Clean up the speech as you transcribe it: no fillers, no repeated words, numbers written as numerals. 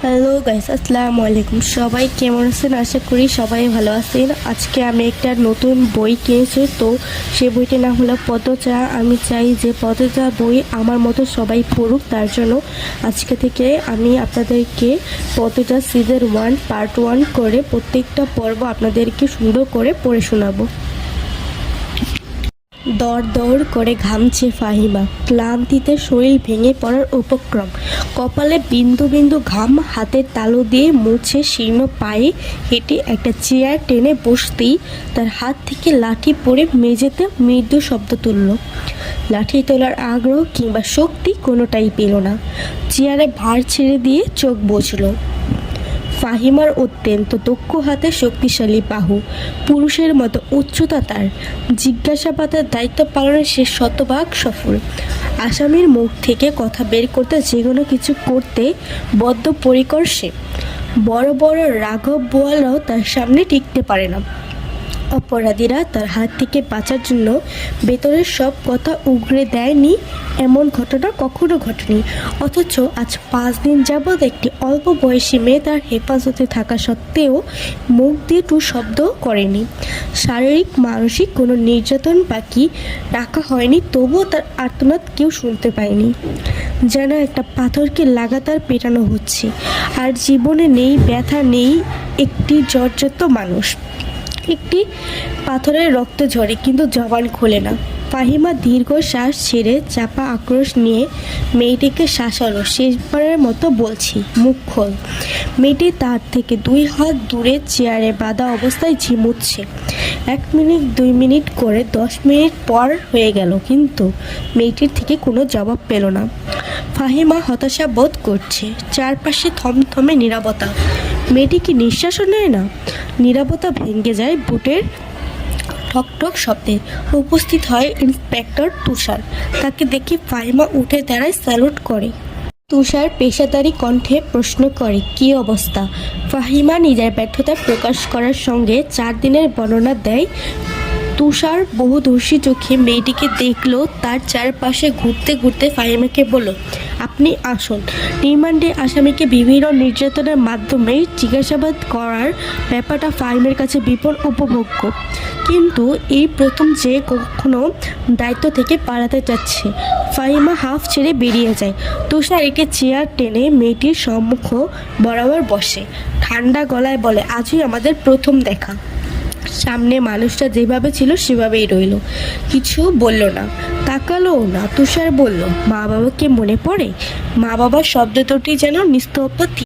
Hello guys, আসসালামু আলাইকুম। সবাই কেমন আছেন? আশা করি সবাই ভালো আছেন। আজকে আমি একটা নতুন বই কিনেছি, তো সেই বইটির নাম হলো পদচা। আমি চাই যে পদচা বই আমার মতো সবাই পড়ুক, তার জন্য আজকে থেকে আমি আপনাদেরকে পদচা সিজন 1 পার্ট 1 করে প্রত্যেকটা পর্ব আপনাদেরকে সুন্দর করে পড়ে শোনাবো। দৌড় দৌড় করে ঘামছে ফাহিমা, ক্লান্তিতে শরীর ভেঙে পড়ার উপক্রম। কপালে বিন্দু বিন্দু ঘাম, হাতের তালু দিয়ে মুছে শীর্ণ পায়ে হেঁটে একটা চেয়ার টেনে বসতেই তার হাত থেকে লাঠি পড়ে মেঝেতে মৃদু শব্দ তুলল। লাঠি তোলার আগ্রহ কিংবা শক্তি কোনোটাই পেল না। চেয়ারে ভার ছেড়ে দিয়ে চোখ বুজল। ফাহিমার অত্যন্ত দক্ষ হাতে শক্তিশালী বাহু, পুরুষের মতো উচ্চতা তার। জিজ্ঞাসাবাদের দায়িত্ব পালনে সে শতভাগ সফল। আসামির মুখ থেকে কথা বের করতে, যে কোনো কিছু করতে বদ্ধপরিকর সে। বড় বড় রাঘব বোয়ালরাও তার সামনে টিকতে পারে না। অপরাধীরা তার হাত থেকে বাঁচার জন্য ভেতরের সব কথা উগরে দেয়নি, এমন ঘটনা কখনো ঘটেনি। অথচ আজ 5 দিন যাবৎ একটি অল্প বয়সী মেয়ে তার হেফাজতে থাকা সত্ত্বেও মুখ দিয়ে টু শব্দ করেনি। শারীরিক মানসিক কোনো নির্যাতন বাকি রাখা হয়নি, তবুও তার আর্তনাদ কেউ শুনতে পায়নি। যেন একটা পাথরকে লাগাতার পেটানো হচ্ছে, আর জীবনে নেই ব্যথা, নেই একটি জর্জরিত মানুষ। একটি পাথরের রক্ত ঝরে, কিন্তু জবান খোলে না। ফাহিমা দীর্ঘ শ্বাস ছেড়ে চাপা আক্রোশ নিয়ে মেয়েটিকে শাসালো। শেষবারের মতো বলছি, মুখ খোল। মেয়েটি তার থেকে 2 হাত দূরে চেয়ারে বাঁধা অবস্থায় ঝিমুচ্ছে। 1 মিনিট 2 মিনিট করে 10 মিনিট পর হয়ে গেল, কিন্তু মেয়েটির থেকে কোনো জবাব পেল না। ফাহিমা হতাশা বোধ করছে। চারপাশে থমথমে নীরবতা। মেয়েটি কি নিঃশ্বাসও নেয় না? নীরবতা ভেঙে যায় বুটের ঠকঠক শব্দে। উপস্থিত হয় ইন্সপেক্টর তুষার। তাকে দেখে ফাহিমা উঠে দাঁড়ায়, স্যালুট করে। তুষার পেশাদারি কণ্ঠে প্রশ্ন করে, কী অবস্থা? ফাহিমা নিজের ব্যর্থতা প্রকাশ করার সঙ্গে 4 দিনের বর্ণনা দেয়। তুষার বহুদর্শী চোখে মেয়েটিকে দেখলো, তার চারপাশে ঘুরতে ঘুরতে ফাহিমাকে বলল, আপনি আসুন। রিমান্ডে আসামিকে বিভিন্ন নির্যাতনের মাধ্যমে জিজ্ঞাসাবাদ করার ব্যাপারটা ফাহিমের কাছে বিপুল উপভোগ্য, কিন্তু এই প্রথম যে কখনো দায়িত্ব থেকে পালাতে যাচ্ছে। ফাহিমা হাফ ছেড়ে বেরিয়ে যায়। তুষার একটি চেয়ার টেনে মেয়েটির সম্মুখ বরাবর বসে। ঠান্ডা গলায় বলে, আজই আমাদের প্রথম দেখা। সামনে মানুষটা যেভাবে ছিল সেভাবেই রইল, কিছু বলল না, তাকালোও না। তুষার বলল, মা বাবাকে মনে পড়ে? মা বাবার শব্দ দুটি যেন নিস্তব্ধ।